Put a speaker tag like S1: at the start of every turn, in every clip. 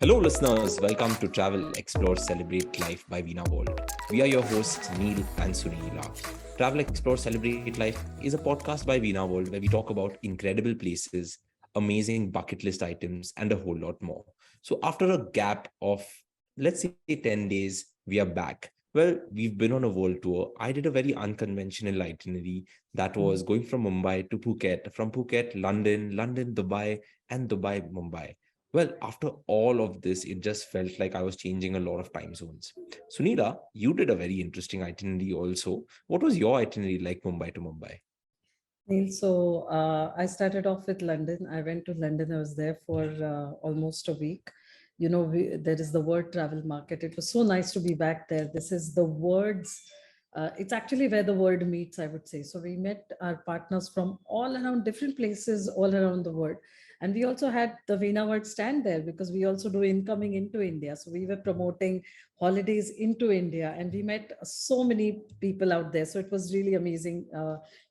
S1: Hello, listeners. Welcome to Travel, Explore, Celebrate Life by Veena World. We are your hosts, Neil and Sunila. Travel, Explore, Celebrate Life is a podcast by Veena World where we talk about incredible places, amazing bucket list items, and a whole lot more. So, after a gap of, let's say, 10 days, we are back. Well, we've been on a world tour. I did a very unconventional itinerary that was going from Mumbai to Phuket, from Phuket, London, London, Dubai, and Dubai, Mumbai. Well, after all of this, it just felt like I was changing a lot of time zones. Sunila, you did a very interesting itinerary also. What was your itinerary like Mumbai to Mumbai?
S2: Neil, so I started off with London. I went to London. I was there for almost a week. There is the word travel market. It was so nice to be back there. This is the words. It's actually where the world meets, I would say. So we met our partners from all around different places, all around the world. And we also had the Veena World stand there because we also do incoming into India. So we were promoting holidays into India and we met so many people out there. So it was really amazing.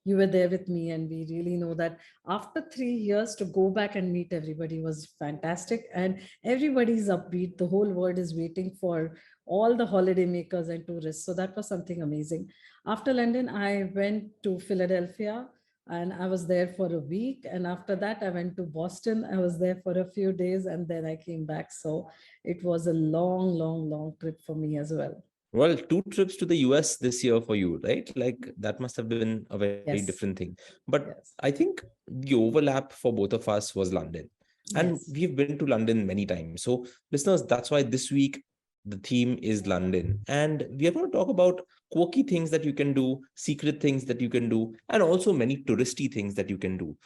S2: You were there with me, and we really know that after 3 years to go back and meet everybody was fantastic. And everybody's upbeat. The whole world is waiting for all the holiday makers and tourists. So that was something amazing. After London, I went to Philadelphia and I was there for a week. And after that, I went to Boston. I was there for a few days and then I came back. So it was a long, long, long trip for me as well.
S1: Well, two trips to the US this year for you, right? Like that must have been a very different
S2: Yes,
S1: thing. But I
S2: yes,
S1: think the overlap for both of us was London. And
S2: yes.
S1: we've been to London many times. So, listeners, that's why this week the theme is London. And we are going to talk about quirky things that you can do, secret things that you can do, and also many touristy things that you can do.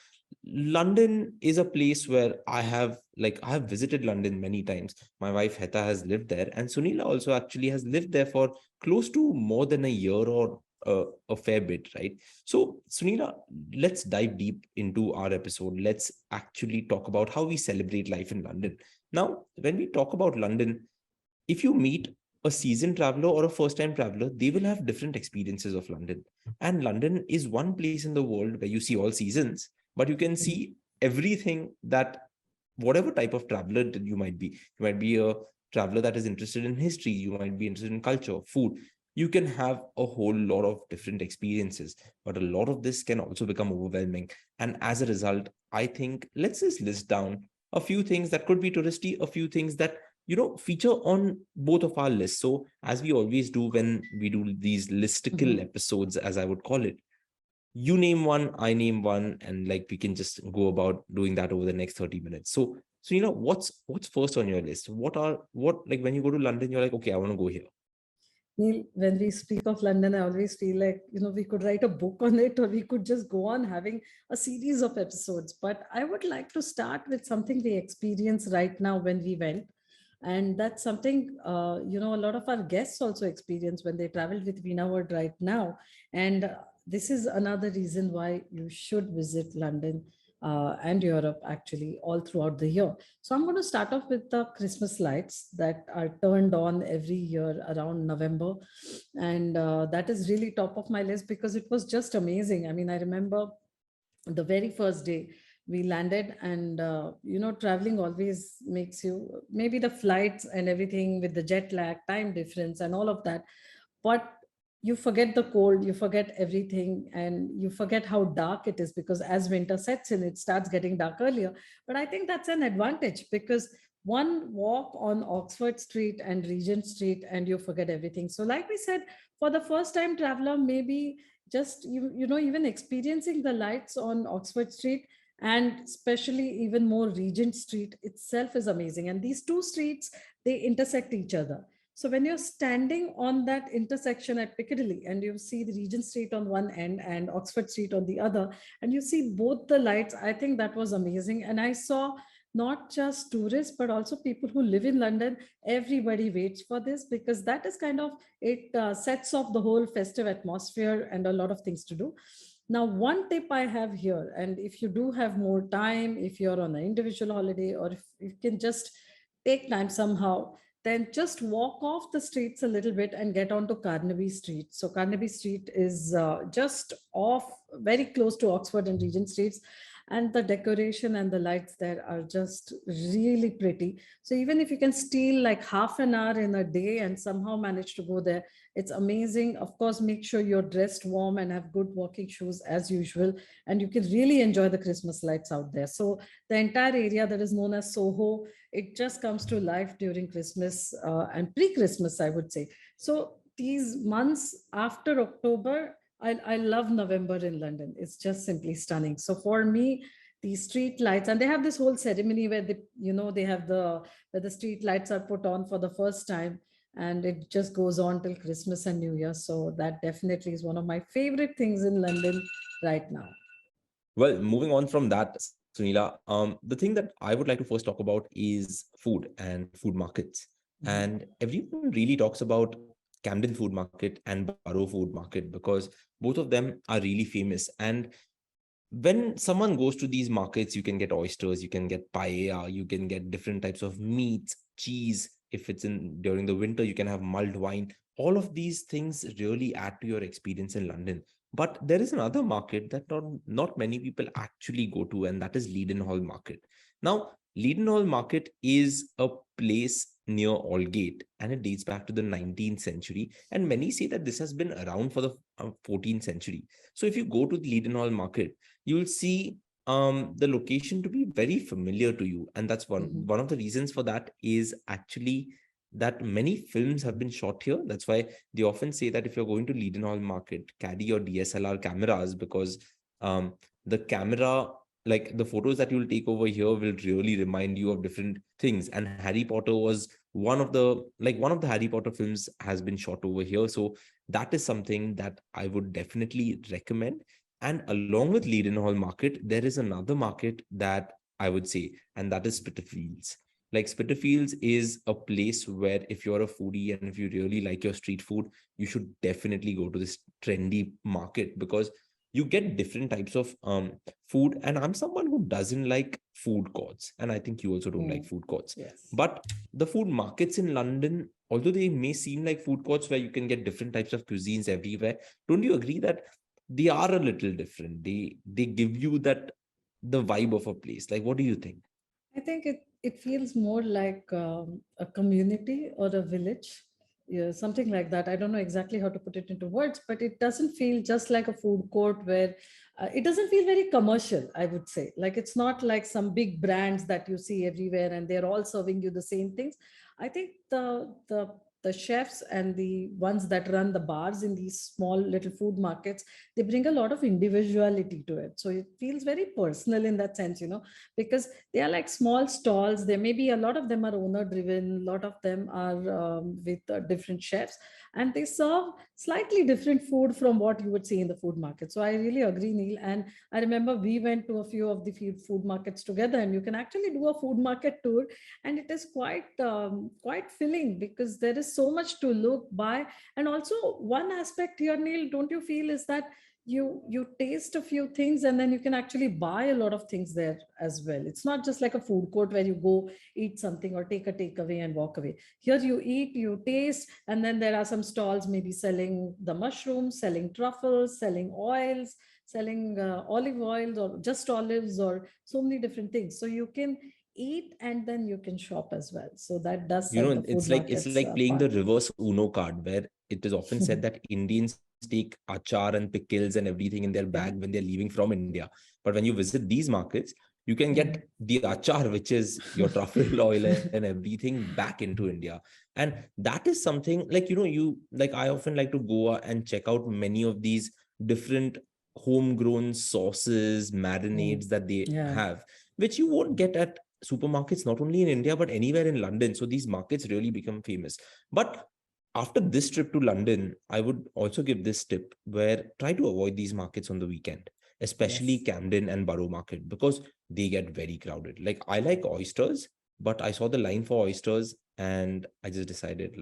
S1: London is a place where I have visited London many times. My wife Heta has lived there, and Sunila also actually has lived there for close to more than a year or a fair bit, right? So, Sunila, let's dive deep into our episode. Let's actually talk about how we celebrate life in London. Now, when we talk about London, if you meet a seasoned traveler or a first time traveler, they will have different experiences of London. And London is one place in the world where you see all seasons, but you can
S2: Mhm.
S1: see everything that whatever type of traveler that you might be. You might be a traveler that is interested in history, you might be interested in culture, food. You can have a whole lot of different experiences, but a lot of this can also become overwhelming. And as a result, I think let's just list down a few things that could be touristy, a few things that feature on both of our lists. So as we always do when we do these listicle
S2: Mhm.
S1: episodes, as I would call it, you name one, I name one, and like we can just go about doing that over the next 30 minutes. So what's first on your list? What like when you go to London, you're like, okay, I want to go here.
S2: Neil, when we speak of London, I always feel like, we could write a book on it or we could just go on having a series of episodes. But I would like to start with something we experience right now when we went. And that's something, a lot of our guests also experience when they travel with Veena World right now. And this is another reason why you should visit London and Europe actually all throughout the year. So I'm going to start off with the Christmas lights that are turned on every year around November. And that is really top of my list because it was just amazing. I mean, I remember the very first day we landed and traveling always makes you, maybe the flights and everything with the jet lag, time difference and all of that, but you forget the cold, you forget everything, and you forget how dark it is because as winter sets in it starts getting dark earlier. But I think that's an advantage because one walk on Oxford Street and Regent Street and you forget everything. So like we said, for the first time traveler, maybe just even experiencing the lights on Oxford Street and especially even more Regent Street itself is amazing. And these two streets, they intersect each other. So when you're standing on that intersection at Piccadilly and you see the Regent Street on one end and Oxford Street on the other, and you see both the lights, I think that was amazing. And I saw not just tourists, but also people who live in London. Everybody waits for this because that is kind of, it sets off the whole festive atmosphere and a lot of things to do. Now, one tip I have here, and if you do have more time, if you're on an individual holiday, or if you can just take time somehow, then just walk off the streets a little bit and get onto Carnaby Street. So Carnaby Street is just off, very close to Oxford and Regent Streets. and the decoration and the lights there are just really pretty. So even if you can steal like half an hour in a day and somehow manage to go there, it's amazing. Of course, make sure you're dressed warm and have good walking shoes as usual, and you can really enjoy the Christmas lights out there. So the entire area that is known as Soho, it just comes to life during Christmas and pre-Christmas, I would say. So these months after October, I love November in London. It's just simply stunning. So for me, these street lights, and they have this whole ceremony where they have where the street lights are put on for the first time, and it just goes on till Christmas and New Year. So that definitely is one of my favorite things in London right now.
S1: Well, moving on from that, Sunila, the thing that I would like to first talk about is food and food markets.
S2: Mhm.
S1: And everyone really talks about Camden Food Market and Borough Food Market because both of them are really famous. And when someone goes to these markets, you can get oysters, you can get paella, you can get different types of meats, cheese. If it's in during the winter, you can have mulled wine. All of these things really add to your experience in London. But there is another market that not many people actually go to, and that is Leadenhall Market. Now, Leadenhall Market is a place near Aldgate, and it dates back to the 19th century. And many say that this has been around for the 14th century. So if you go to the Leadenhall Market, you will see the location to be very familiar to you, and that's
S2: Mhm.
S1: one of the reasons for that is actually that many films have been shot here. That's why they often say that if you're going to Leadenhall Market, carry your DSLR cameras, because um, the camera, like the photos that you'll take over here, will really remind you of different things. And Harry Potter was one of the Harry Potter films has been shot over here, so that is something that I would definitely recommend. And along with Leadenhall Market, there is another market that I would say, and that is Spitalfields. Like Spitalfields is a place where if you're a foodie and if you really like your street food, you should definitely go to this trendy market because you get different types of food. And I'm someone who doesn't like food courts, and I think you also don't like
S2: Mm.
S1: food courts.
S2: Yes.
S1: But the food markets in London, although they may seem like food courts where you can get different types of cuisines everywhere, don't you agree that they are a little different? They give you that the vibe of a place. Like, what do you think?
S2: I think it feels more like a community or a village, yeah, something like that. I don't know exactly how to put it into words, but it doesn't feel just like a food court where it doesn't feel very commercial, I would say. Like it's not like some big brands that you see everywhere and they're all serving you the same things. I think the chefs and the ones that run the bars in these small little food markets, they bring a lot of individuality to it. So it feels very personal in that sense, because they are like small stalls. There may be a lot of them are owner driven, a lot of them are with different chefs, and they serve slightly different food from what you would see in the food market. So I really agree, Neil. And I remember we went to a few of the food markets together, and you can actually do a food market tour, and it is quite filling because there is so much to look by. And also one aspect here, Neil, don't you feel, is that you taste a few things and then you can actually buy a lot of things there as well. It's not just like a food court where you go eat something or take a takeaway and walk away. Here you eat, you taste, and then there are some stalls maybe selling the mushrooms, selling truffles, selling oils, selling olive oils or just olives or so many different things. So you can eat and then you can shop as well. So that does
S1: You
S2: set
S1: know,
S2: the food
S1: it's
S2: markets
S1: like playing the
S2: apart.
S1: reverse Uno card, where it is often said that Indians take achar and pickles and everything in their bag
S2: Yeah.
S1: when they're leaving from India. But when you visit these markets, you can get
S2: Mhm.
S1: the achar, which is your truffle oil and everything, back into India. And that is something like, I often like to go and check out many of these different homegrown sauces,
S2: Mm.
S1: marinades that they
S2: Yeah.
S1: have, which you won't get at supermarkets, not only in India, but anywhere in London. So these markets really become famous. But after this trip to London, I would also give this tip where try to avoid these markets on the weekend, especially
S2: Yes.
S1: Camden and Borough Market, because they get very crowded. Like I like oysters, but I saw the line for oysters and I just decided,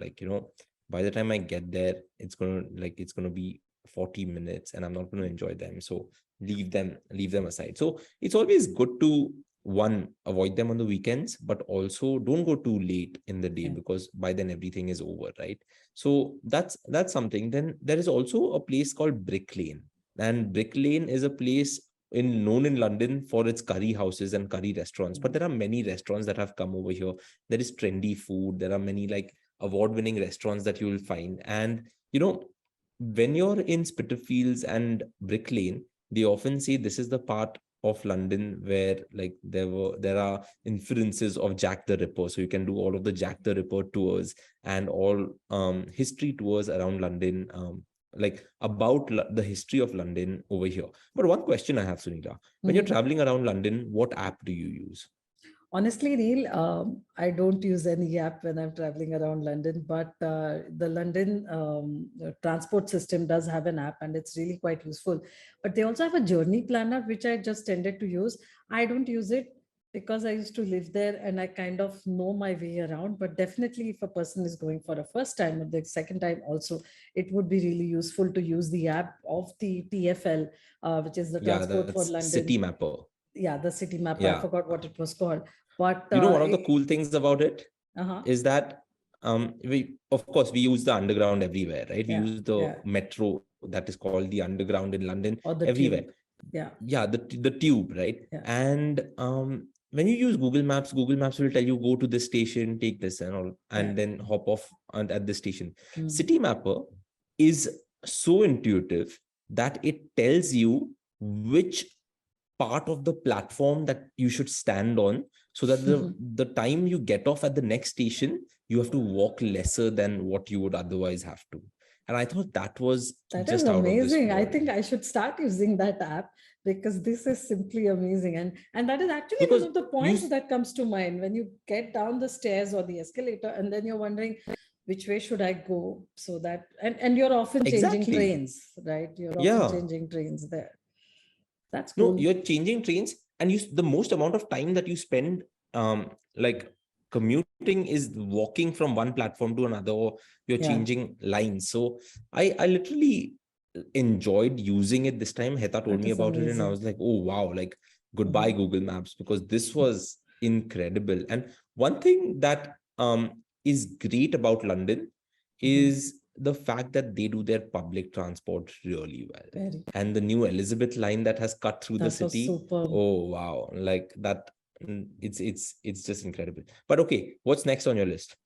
S1: by the time I get there, it's gonna be 40 minutes and I'm not gonna enjoy them. So leave them aside. So it's always good to one, avoid them on the weekends, but also don't go too late in the day
S2: Yeah.
S1: because by then everything is over, right? So that's something. Then there is also a place called Brick Lane, and Brick Lane is a place known in London for its curry houses and curry restaurants, but there are many restaurants that have come over here. There is trendy food. There are many like award-winning restaurants that you will find. And when you're in Spitalfields and Brick Lane, they often say this is the part of London where like there are inferences of Jack the Ripper. So you can do all of the Jack the Ripper tours and all history tours around London, like about the history of London over here. But one question I have, Sunita, when you're traveling around London, what app do you use?
S2: Honestly, Neil, I don't use any app when I'm traveling around London, but the London transport system does have an app and it's really quite useful. But they also have a journey planner, which I just tended to use. I don't use it because I used to live there and I kind of know my way around. But definitely, if a person is going for a first time or the second time, also, it would be really useful to use the app of the TFL, which is the
S1: Yeah,
S2: Transport for
S1: that's City
S2: London.
S1: Mapper.
S2: Yeah, the city map. I
S1: Yeah.
S2: forgot what it was called. But
S1: One of the cool things about it
S2: uh-huh.
S1: is that we, of course, we use the underground everywhere, right? We
S2: Yeah,
S1: use the
S2: yeah.
S1: metro, that is called the underground in London,
S2: Or the
S1: everywhere.
S2: tube. Yeah.
S1: Yeah, the tube, right?
S2: Yeah.
S1: And when you use Google Maps will tell you go to this station, take this and all, and then hop off at the station. City Mapper is so intuitive that it tells you which part of the platform that you should stand on, so that the time you get off at the next station, you have to walk lesser than what you would otherwise have to. And I thought that was
S2: That is
S1: just out of this
S2: amazing. I
S1: world.
S2: think I should start using that app because this is simply amazing. And that is actually
S1: Because
S2: one of the points that comes to mind when you get down the stairs or the escalator and then you're wondering which way should I go, so that and you're often changing trains, right? You're often changing trains there. That's cool.
S1: No, you're changing trains, and the most amount of time that you spend like commuting is walking from one platform to another, or you're changing lines. So I literally enjoyed using it this time. Heta told me about it and I was like, oh wow, like goodbye Google Maps, because this was incredible. And one thing that is great about London is the fact that they do their public transport really well. And the new Elizabeth line that has cut through the city, oh wow, like that, it's just incredible. But okay, what's next on your list?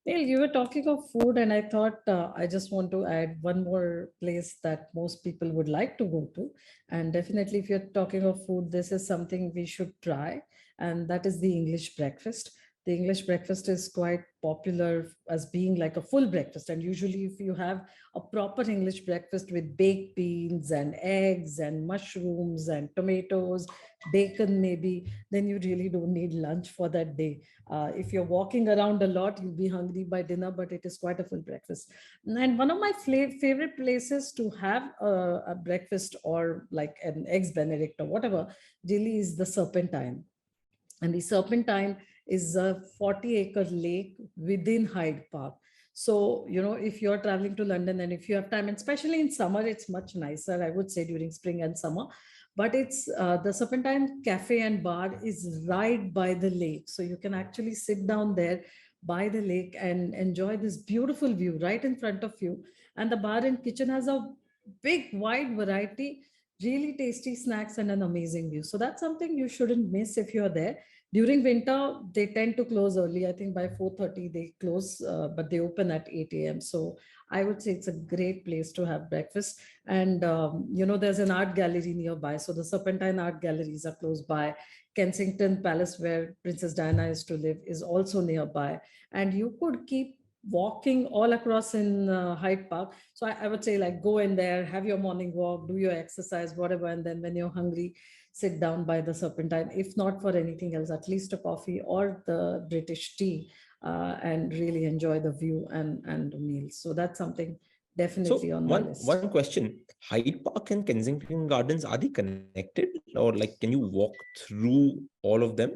S2: Neil, you were talking of food, and I thought I just want to add one more place that most people would like to go to. And definitely, if you're talking of food, this is something we should try, and that is the English breakfast. The English breakfast is quite popular as being like a full breakfast. And usually, if you have a proper English breakfast with baked beans and eggs and mushrooms and tomatoes, bacon maybe, then you really don't need lunch for that day. If you're walking around a lot, you'll be hungry by dinner, but it is quite a full breakfast. And one of my favorite places to have a breakfast or like an eggs Benedict or whatever really is the Serpentine. And the Serpentine is a 40-acre lake within Hyde Park. So, if you're traveling to London and if you have time, and especially in summer, it's much nicer, I would say, during spring and summer. But it's the Serpentine Cafe and Bar is right by the lake. So you can actually sit down there by the lake and enjoy this beautiful view right in front of you. And the bar and kitchen has a big, wide variety, really tasty snacks and an amazing view. So that's something you shouldn't miss if you're there. During winter, they tend to close early. I think by 4:30 they close, but they open at 8 a.m. So I would say it's a great place to have breakfast. And, there's an art gallery nearby. So the Serpentine Art Galleries are close by. Kensington Palace, where Princess Diana used to live, is also nearby. And you could keep walking all across in Hyde Park. So I would say, like, go in there, have your morning walk, do your exercise, whatever. And then when you're hungry, sit down by the Serpentine, if not for anything else, at least a coffee or the British tea, and really enjoy the view and the meals. So that's something definitely on my list.
S1: One question: Hyde Park and Kensington Gardens, are they connected, or like can you walk through all of them?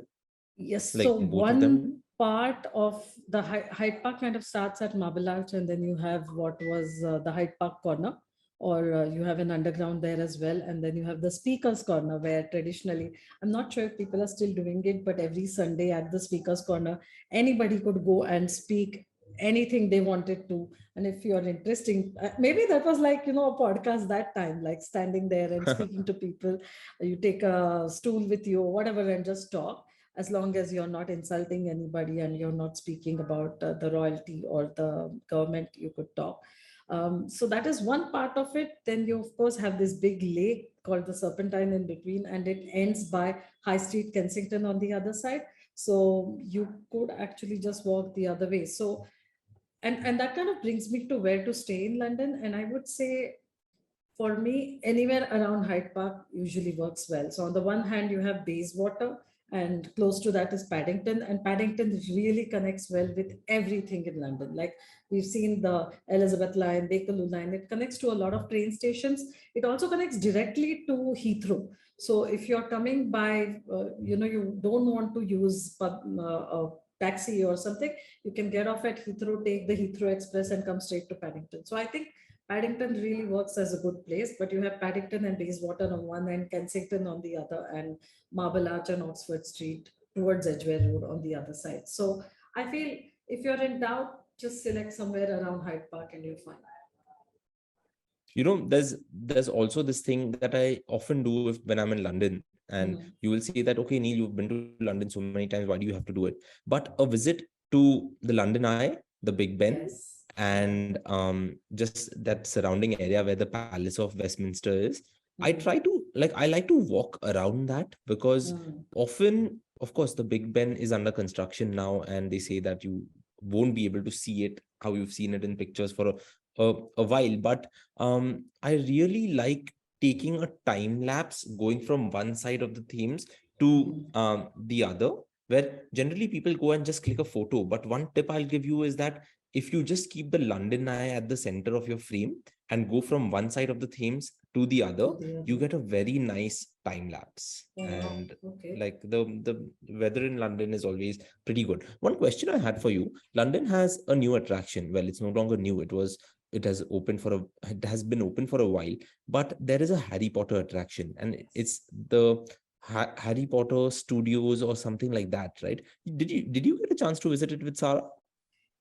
S2: Yes.
S1: Like
S2: So
S1: both of them?
S2: one part of the Hyde Park kind of starts at Marble Arch, and then you have what was the Hyde Park corner, or you have an underground there as well. And then you have the Speaker's Corner, where traditionally, I'm not sure if people are still doing it, but every Sunday at the Speaker's Corner, anybody could go and speak anything they wanted to. And if you're interesting, maybe that was like, a podcast that time, like standing there and speaking to people. You take a stool with you or whatever and just talk, as long as you're not insulting anybody and you're not speaking about the royalty or the government, you could talk. So that is one part of it. Then you of course have this big lake called the Serpentine in between, and it ends by High Street Kensington on the other side. So you could actually just walk the other way. So and that kind of brings me to where to stay in London. And I would say for me, anywhere around Hyde Park usually works well. So on the one hand, you have Bayswater, and close to that is Paddington. And Paddington really connects well with everything in London. Like we've seen the Elizabeth line, Bakerloo line. It connects to a lot of train stations. It also connects directly to Heathrow. So if you're coming by, you don't want to use a taxi or something, you can get off at Heathrow, take the Heathrow Express, and come straight to Paddington. So I think Paddington really works as a good place, but you have Paddington and Bayswater on one end, Kensington on the other, and Marble Arch and Oxford Street towards Edgware Road on the other side. So I feel if you're in doubt, just select somewhere around Hyde Park and you'll find.
S1: There's also this thing that I often do when I'm in London, and you will say that, okay, Neil, you've been to London so many times, why do you have to do it? But a visit to the London Eye, the Big Ben,
S2: Yes.
S1: and just that surrounding area where the Palace of Westminster is, I like to walk around that, because often, of course, the Big Ben is under construction now, and they say that you won't be able to see it how you've seen it in pictures for a while. But I really like taking a time lapse going from one side of the themes to the other, where generally people go and just click a photo. But one tip I'll give you is that if you just keep the London Eye at the center of your frame and go from one side of the Thames to the other, you get a very nice time lapse. And like the weather in London is always pretty good. One question I had for you: London has a new attraction. Well, it's no longer new. It has been open for a while, but there is a Harry Potter attraction, and it's the Harry Potter Studios or something like that, right? Did you get a chance to visit it with Sarah?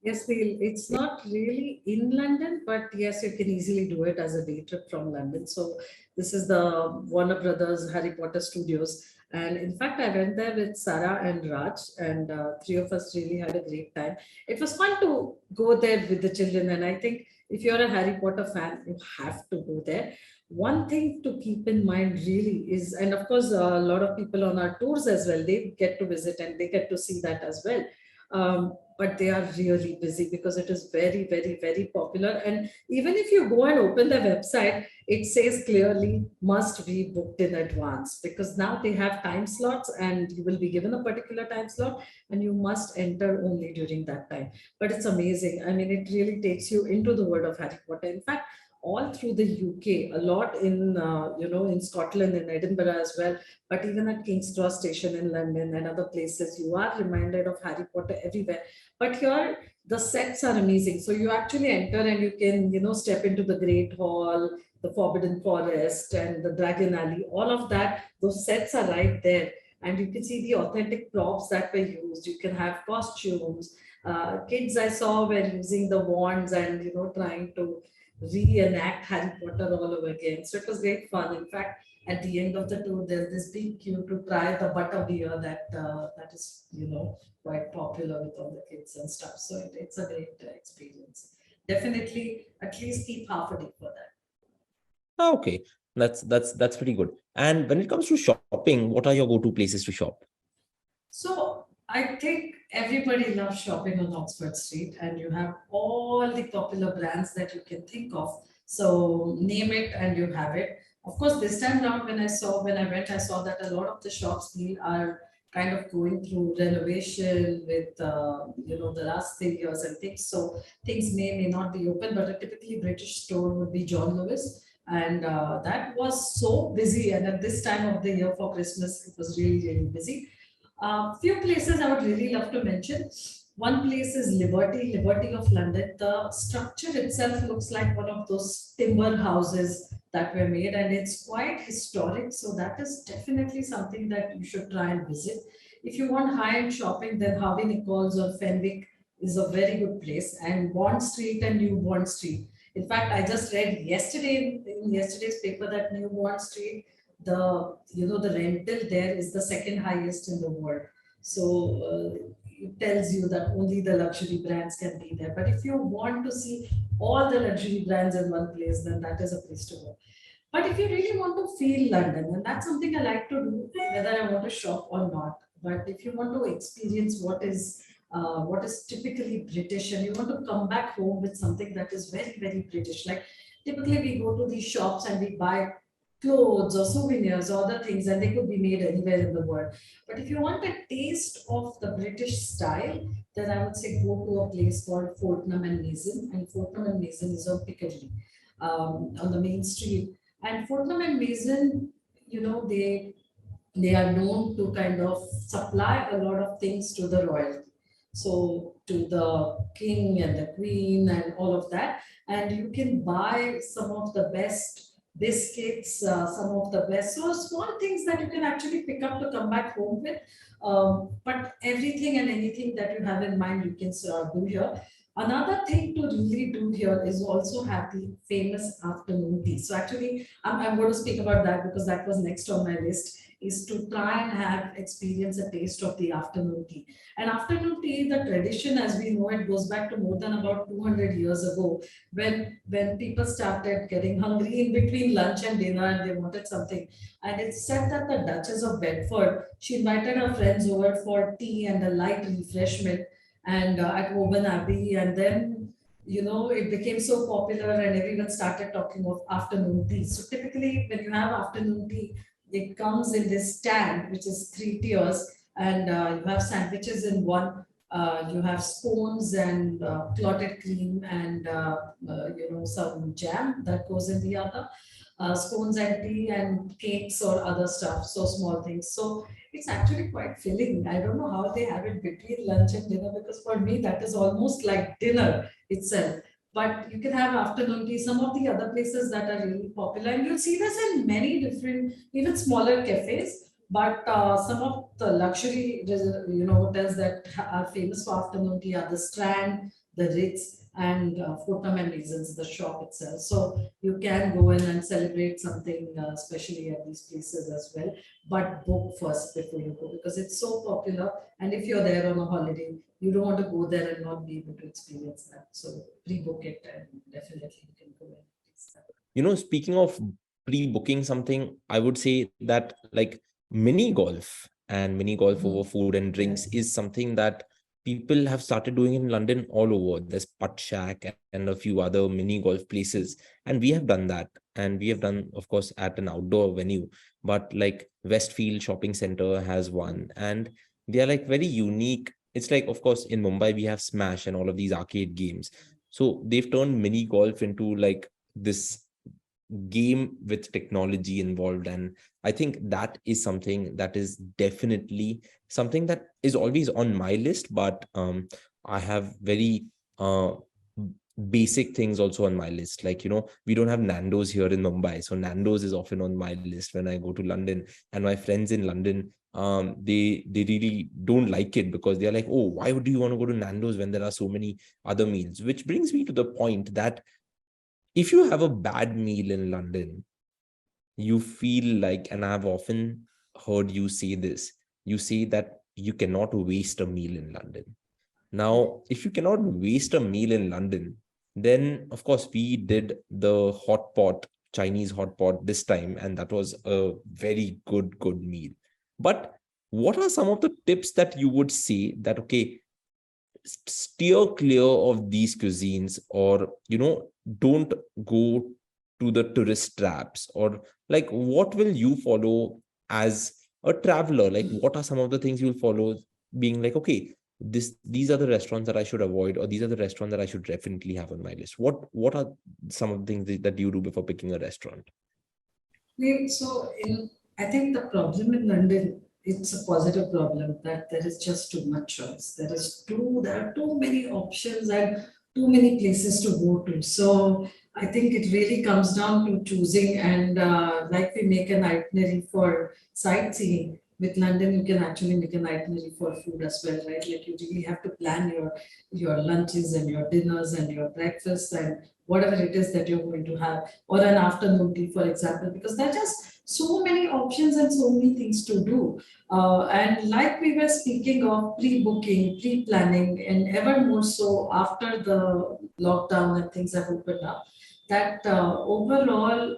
S2: Yes, Neil, it's not really in London, but yes, you can easily do it as a day trip from London. So this is the Warner Brothers Harry Potter Studios. And in fact, I went there with Sarah and Raj, and three of us really had a great time. It was fun to go there with the children. And I think if you're a Harry Potter fan, you have to go there. One thing to keep in mind really is, and of course, a lot of people on our tours as well, they get to visit and they get to see that as well. But they are really busy because it is very, very, very popular. And even if you go and open the website, it says clearly must be booked in advance, because now they have time slots and you will be given a particular time slot and you must enter only during that time. But it's amazing. I mean, it really takes you into the world of Harry Potter. In fact, all through the UK, a lot in in Scotland, in Edinburgh as well, but even at King's Cross Station in London and other places, you are reminded of Harry Potter everywhere. But here, the sets are amazing. So you actually enter and you can, step into the Great Hall, the Forbidden Forest, and the Dragon Alley. All of that, those sets are right there. And you can see the authentic props that were used. You can have costumes. Kids I saw were using the wands and, trying to reenact Harry Potter all over again. So it was great fun. In fact, at the end of the tour, there's this big queue to try the butterbeer that is, quite popular with all the kids and stuff. So it's a great experience. Definitely, at least keep half a day for that.
S1: Okay, that's pretty good. And when it comes to shopping, what are your go-to places to shop?
S2: So I think everybody loves shopping on Oxford Street, and you have all the popular brands that you can think of. So name it and you have it. Of course, this time around when I went, I saw that a lot of the shops are kind of going through renovation with the last 3 years and things. So things may not be open, but a typically British store would be John Lewis. And that was so busy. And at this time of the year for Christmas, it was really, really busy. Few places I would really love to mention. One place is Liberty of London. The structure itself looks like one of those timber houses that were made, and it's quite historic. So that is definitely something that you should try and visit. If you want high-end shopping, then Harvey Nichols or Fenwick is a very good place, and Bond Street and New Bond Street. In fact, I just read yesterday in yesterday's paper that New Bond Street, the rental there is the second highest in the world. So it tells you that only the luxury brands can be there. But if you want to see all the luxury brands in one place, then that is a place to go. But if you really want to feel London, and that's something I like to do, whether I want to shop or not. But if you want to experience what is typically British, and you want to come back home with something that is very, very British. Like typically we go to these shops and we buy clothes or souvenirs or other things, and they could be made anywhere in the world. But if you want a taste of the British style, then I would say go to a place called Fortnum and Mason. And Fortnum and Mason is on Piccadilly, on the main street. And Fortnum and Mason, they are known to kind of supply a lot of things to the royalty. So to the king and the queen and all of that. And you can buy some of the best biscuits, some of the best, so small things that you can actually pick up to come back home with. But everything and anything that you have in mind, you can do here. Another thing to really do here is also have the famous afternoon tea. So actually, I'm going to speak about that because that was next on my list, is to try and experience a taste of the afternoon tea. And afternoon tea, the tradition as we know it goes back to more than about 200 years ago, when people started getting hungry in between lunch and dinner and they wanted something. And it's said that the Duchess of Bedford, she invited her friends over for tea and a light refreshment and at Woburn Abbey, and then it became so popular and everyone started talking of afternoon tea. So typically when you have afternoon tea, it comes in this stand which is 3 tiers, and you have sandwiches in one, you have scones and clotted cream and some jam that goes in the other, scones and tea and cakes or other stuff, so small things. So it's actually quite filling. I don't know how they have it between lunch and dinner, because for me that is almost like dinner itself. But you can have afternoon tea. Some of the other places that are really popular, and you'll see this in many different, even smaller cafes. But some of the luxury, hotels that are famous for afternoon tea are the Strand, the Ritz, and Fortnum and Mason's, the shop itself. So you can go in and celebrate something, especially at these places as well. But book first before you go, because it's so popular. And if you're there on a holiday, you don't want to go there and not be able to experience that. So pre-book it, and definitely you can go in.
S1: Speaking of pre-booking something, I would say that like mini golf over food and drinks is something that people have started doing in London all over. There's Putt Shack and a few other mini golf places. And we have done that. And we have done, of course, at an outdoor venue. But like Westfield Shopping Center has one. And they are like very unique. It's like, of course, in Mumbai, we have Smash and all of these arcade games. So they've turned mini golf into like this game with technology involved. And I think that is something that is definitely something that is always on my list, but I have very basic things also on my list. Like, we don't have Nando's here in Mumbai, so Nando's is often on my list when I go to London. And my friends in London, they really don't like it, because they're like, oh, why would you want to go to Nando's when there are so many other meals? Which brings me to the point that if you have a bad meal in London, you feel like, and I've often heard you say this, you say that you cannot waste a meal in London. Now, if you cannot waste a meal in London, then of course we did the Chinese hot pot this time, and that was a very good meal. But what are some of the tips that you would say that, okay, steer clear of these cuisines, or don't go to the tourist traps, or like what will you follow as a traveler? Like what are some of the things you'll follow, being like, okay, these are the restaurants that I should avoid, or these are the restaurants that I should definitely have on my list? What are some of the things that you do before picking a restaurant?
S2: I think the problem in London, it's a positive problem, that there is just too much choice. There are too many options and too many places to go to. So I think it really comes down to choosing, and like we make an itinerary for sightseeing, with London, you can actually make an itinerary for food as well, right? Like you really have to plan your lunches and your dinners and your breakfasts and whatever it is that you're going to have, or an afternoon tea, for example, because there are just so many options and so many things to do. And like we were speaking of pre-booking, pre-planning, and ever more so after the lockdown and things have opened up, that overall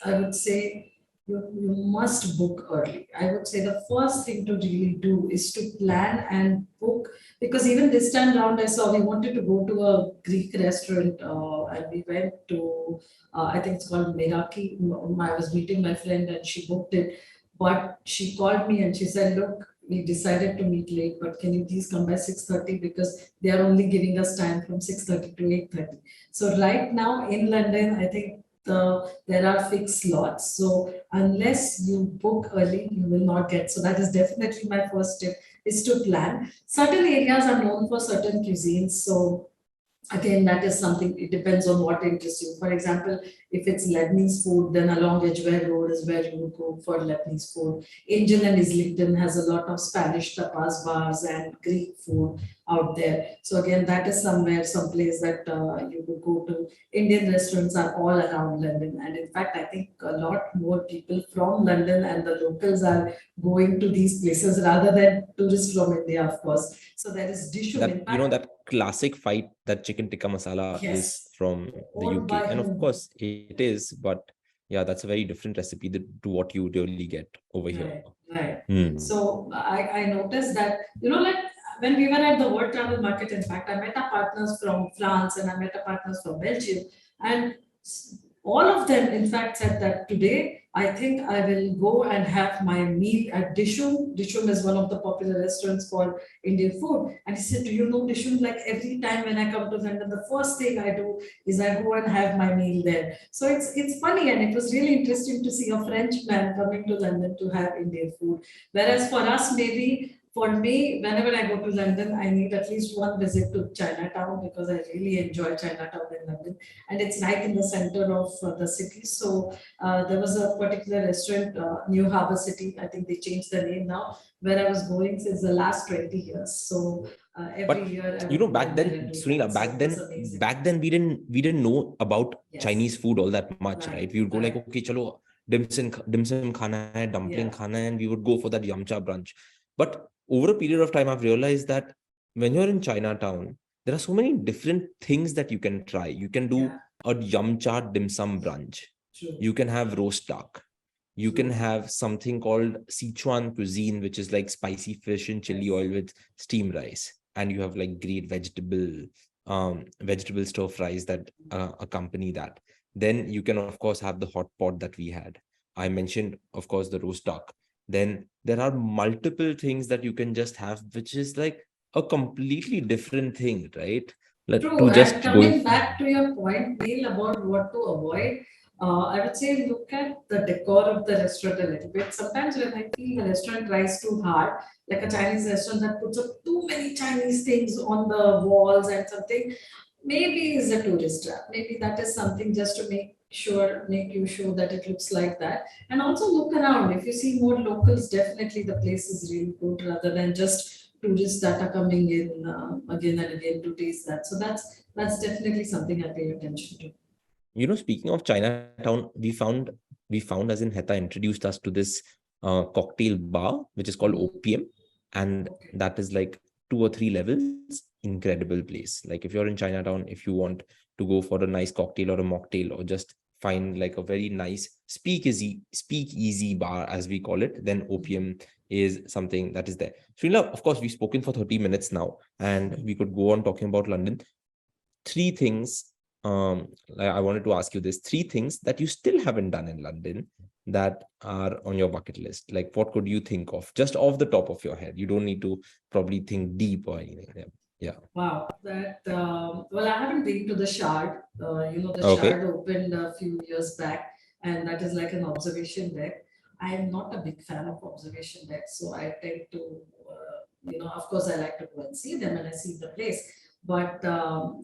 S2: I would say you must book early. I would say the first thing to really do is to plan and book, because even this time round I saw we wanted to go to a Greek restaurant and we went to I think it's called Meraki. I was meeting my friend and she booked it, but she called me and she said, "Look, we decided to meet late, but can you please come by 6:30 because they are only giving us time from 6:30 to 8:30." So right now in London, I think there are fixed slots. So unless you book early, you will not get. So that is definitely my first tip, is to plan. Certain areas are known for certain cuisines. So again, that is something, it depends on what interests you. For example, if it's Lebanese food, then along Edgware Road is where you would go for Lebanese food. Angel and Islington has a lot of Spanish tapas bars and Greek food out there. So again, that is somewhere, some place that you would go to. Indian restaurants are all around London. And in fact, I think a lot more people from London and the locals are going to these places rather than tourists from India, of course. So there is Dishum. In
S1: That
S2: fact,
S1: that classic fight, that chicken tikka masala is
S2: yes,
S1: from the
S2: owned
S1: UK,
S2: by
S1: and of
S2: whom?
S1: course it is, but yeah, that's a very different recipe to what you really get over here.
S2: Right, right.
S1: Hmm.
S2: So I noticed that, like when we were at the World Travel Market, in fact, I met our partners from France and I met our partners from Belgium. And all of them, in fact, said that today, I think I will go and have my meal at Dishum. Dishum is one of the popular restaurants for Indian food. And he said, "Do you know Dishum? Like every time when I come to London, the first thing I do is I go and have my meal there." So it's funny, and it was really interesting to see a French man coming to London to have Indian food. Whereas for us, maybe for me, whenever I go to London, I need at least one visit to Chinatown because I really enjoy Chinatown in London, and it's right in the center of the city. So there was a particular restaurant, New Harbour City. I think they changed the name now, where I was going since the last 20 years. So every
S1: But
S2: year I would go
S1: back
S2: in there
S1: then,
S2: and do
S1: Sunila,
S2: that. So it was amazing.
S1: back then we didn't know about
S2: Yes.
S1: Chinese food all that much, right?
S2: Right.
S1: We would go like,
S2: Right.
S1: okay, chalo, dim sum khana hai, dumpling
S2: Yeah.
S1: khana hai, and we would go for that yamcha brunch. But over a period of time, I've realized that when you're in Chinatown, there are so many different things that you can try. You can do
S2: Yeah.
S1: a yamcha dim sum brunch.
S2: True.
S1: You can have roast duck. You can
S2: True.
S1: have something called Sichuan cuisine, which is like spicy fish and chili
S2: Yes.
S1: oil with steamed rice. And you have like great vegetable stir fries that accompany that. Then you can, of course, have the hot pot that we had. I mentioned, of course, the roast duck. Then there are multiple things that you can just have, which is like a completely different thing, right? Like
S2: True.
S1: to
S2: And
S1: just going.
S2: coming back to your point, Neil, about what to avoid, I would say look at the decor of the restaurant a little bit. Sometimes when I feel the restaurant tries too hard, like a Chinese restaurant that puts up too many Chinese things on the walls and something, maybe is a tourist trap. Maybe that is something just to make you sure that it looks like that. And also look around. If you see more locals, definitely the place is really good rather than just tourists that are coming in again and again to taste that. So that's definitely something I pay attention to.
S1: Speaking of Chinatown, we found as in Heta introduced us to this cocktail bar, which is called OPM, and
S2: Okay.
S1: that is like 2 or 3 levels. Incredible place. Like if you're in Chinatown, if you want to go for a nice cocktail or a mocktail, or just find like a very nice speakeasy bar, as we call it, then OPM is something that is there. So, of course, we've spoken for 30 minutes now, and we could go on talking about London. Three things, I wanted to ask you this: three things that you still haven't done in London that are on your bucket list. Like, what could you think of just off the top of your head? You don't need to probably think deep or anything. Yeah.
S2: Wow, that well, I haven't been to the Shard. The
S1: Okay.
S2: Shard opened a few years back, and that is like an observation deck. I am not a big fan of observation decks, so I tend to, of course, I like to go and see them and I see the place. But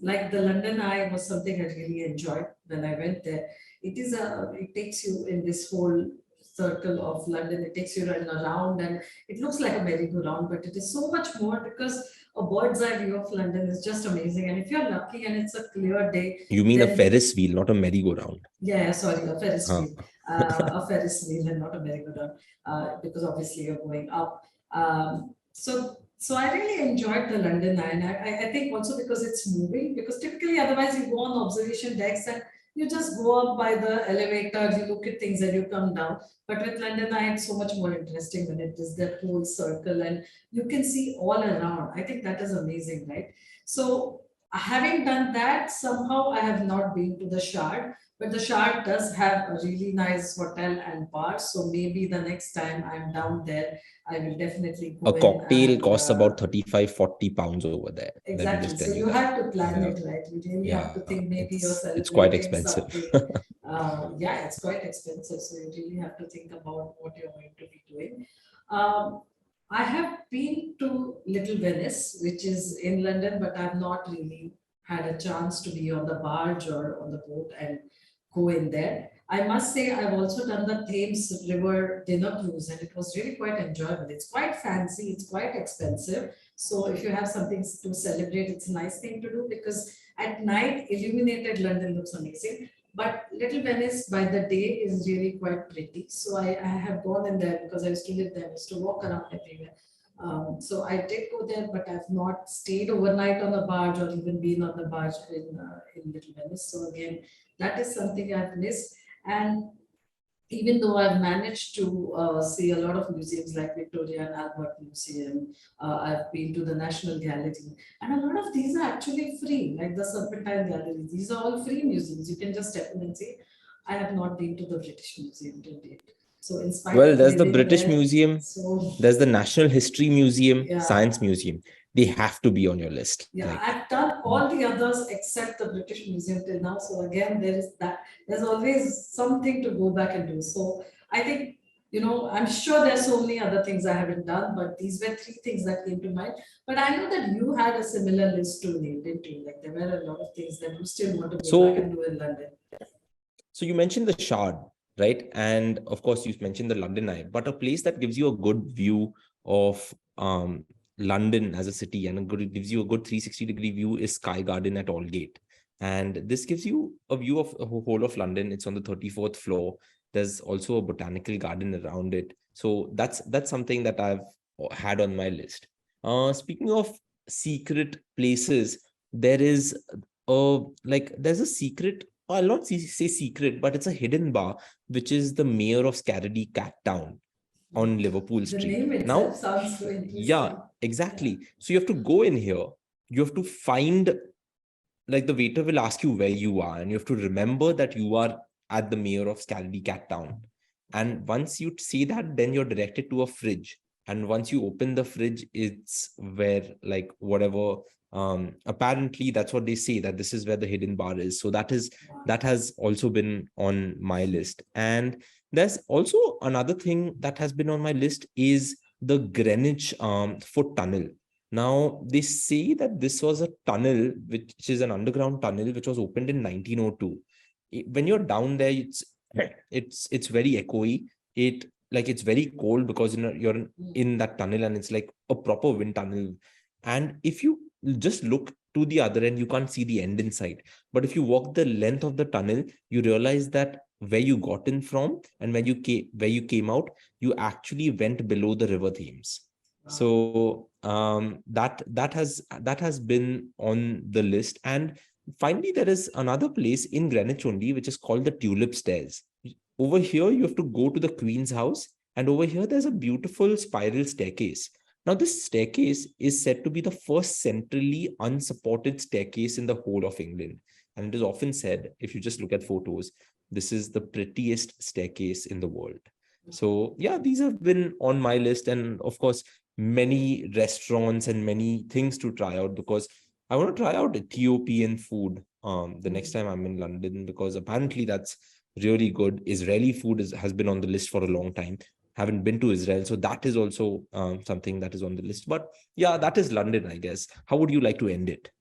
S2: like the London Eye was something I really enjoyed when I went there. It takes you in this whole circle of London. It takes you around and it looks like a merry-go-round, but it is so much more because a bird's eye view of London is just amazing. And if you're lucky and it's a clear day,
S1: You mean a
S2: then
S1: Ferris wheel, not a merry-go-round?
S2: yeah, sorry, a Ferris
S1: Huh.
S2: wheel, a Ferris wheel, and not a merry-go-round, because obviously you're going up. So I really enjoyed the London Eye, and I think also because it's moving. Because typically, otherwise, you go on observation decks and you just go up by the elevator, you look at things, and you come down. But with London Eye, it's so much more interesting when it is that whole circle, and you can see all around. I think that is amazing, right? So having done that, somehow I have not been to the Shard, but the Shard does have a really nice hotel and bar. So maybe the next time I'm down there, I will definitely
S1: A
S2: go in
S1: cocktail
S2: and
S1: costs about 35-40 pounds over there. Let me
S2: exactly.
S1: just tell
S2: So
S1: you
S2: you
S1: that.
S2: have to plan
S1: Yeah.
S2: it right. You really
S1: Yeah.
S2: have to think maybe you're
S1: It's quite
S2: celebrating
S1: expensive.
S2: something. Yeah, it's quite expensive. So you really have to think about what you're going to be doing. Um, I have been to Little Venice, which is in London, but I've not really had a chance to be on the barge or on the boat and go in there. I must say, I've also done the Thames River dinner cruise, and it was really quite enjoyable. It's quite fancy, it's quite expensive. So if you have something to celebrate, it's a nice thing to do because at night, illuminated London looks amazing. But Little Venice by the day is really quite pretty. So I have gone in there because I used to live there, I used to walk around everywhere. So I did go there, but I've not stayed overnight on the barge or even been on the barge in Little Venice. So again, that is something I've missed. And even though I've managed to see a lot of museums like Victoria and Albert Museum, I've been to the National Gallery, and a lot of these are actually free, like the Serpentine Gallery. These are all free museums. You can just step in and see. I have not been to the British Museum to date. So, in spite
S1: Well,
S2: of
S1: there's the
S2: living
S1: British
S2: there,
S1: Museum,
S2: so
S1: there's the National History Museum,
S2: yeah,
S1: Science Museum. They have to be on your list.
S2: yeah,
S1: Like,
S2: I've done all the others except the British Museum till now. So again, there is that. There's always something to go back and do. So I think, I'm sure there's so many other things I haven't done, but these were three things that came to mind. But I know that you had a similar list to me, didn't you? Like there were a lot of things that you still want to go back and do in London.
S1: So you mentioned the Shard, right? And of course, you mentioned the London Eye, but a place that gives you a good view of London as a city and gives you a good 360-degree view is Sky Garden at Aldgate. And this gives you a view of the whole of London. It's on the 34th floor. There's also a botanical garden around it. So that's something that I've had on my list. Speaking of secret places, there's a secret, I'll not say secret, but it's a hidden bar, which is the Mayor of Scaredy Cat Town on Liverpool
S2: The
S1: Street.
S2: name itself sounds so interesting.
S1: Yeah, exactly. Yeah. So you have to go in here. You have to find, like the waiter will ask you where you are, and you have to remember that you are at the Mayor of Scaredy Cat Town. And once you say that, then you're directed to a fridge. And once you open the fridge, it's where like whatever apparently that's what they say, that this is where the hidden bar is. So that has also been on my list. And there's also another thing that has been on my list is the Greenwich foot tunnel. Now they say that this was a tunnel which is an underground tunnel which was opened in 1902. When you're down there, it's very echoey. It's very cold because you're in that tunnel, and it's like a proper wind tunnel. And if you just look to the other end, you can't see the end in sight. But if you walk the length of the tunnel, you realize that where you got in from and where you came out, you actually went below the River Thames. So that has been on the list. And finally, there is another place in Greenwich only, which is called the Tulip Stairs. Over here, you have to go to the Queen's house, and over here, there's a beautiful spiral staircase. Now, this staircase is said to be the first centrally unsupported staircase in the whole of England. And it is often said, if you just look at photos, this is the prettiest staircase in the world. So yeah, these have been on my list. And of course, many restaurants and many things to try out, because I want to try out Ethiopian food the next time I'm in London, because apparently that's really good. Israeli food has been on the list for a long time. Haven't been to Israel, so that is also something that is on the list. But yeah, that is London, I guess. How would you like to end it?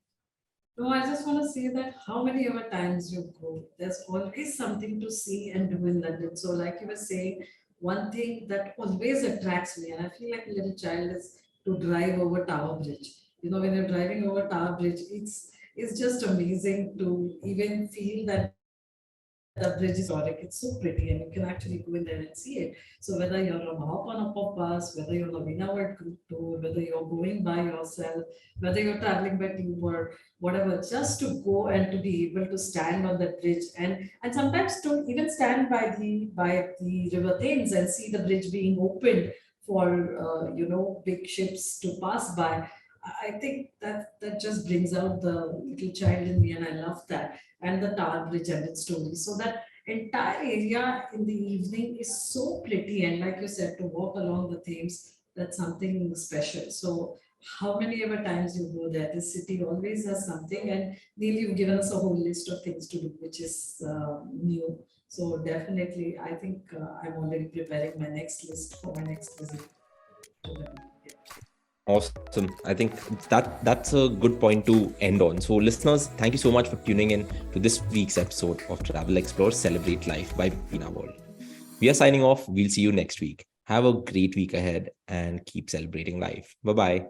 S2: No, I just want to say that how many ever times you go, there's always something to see and do in London. So, like you were saying, one thing that always attracts me, and I feel like a little child, is to drive over Tower Bridge. When you're driving over Tower Bridge, it's just amazing to even feel that the bridge is historic. It's so pretty, and you can actually go in there and see it. So whether you're on a hop on a pop bus, whether you're on a Veena World group tour, whether you're going by yourself, whether you're traveling by tube or whatever, just to go and to be able to stand on that bridge, and sometimes to even stand by the river Thames and see the bridge being opened for big ships to pass by. I think that just brings out the little child in me, and I love that. And the Tower Bridge and its story. So that entire area in the evening is so pretty, and like you said, to walk along the Thames, that's something special. So how many ever times you go there, this city always has something. And Neil, you've given us a whole list of things to do, which is new. So definitely, I think I'm already preparing my next list for my next visit to them. Yeah.
S1: Awesome. I think that's a good point to end on. So listeners, thank you so much for tuning in to this week's episode of Travel Explore Celebrate Life by Veena World. We are signing off. We'll see you next week. Have a great week ahead and keep celebrating life. Bye-bye.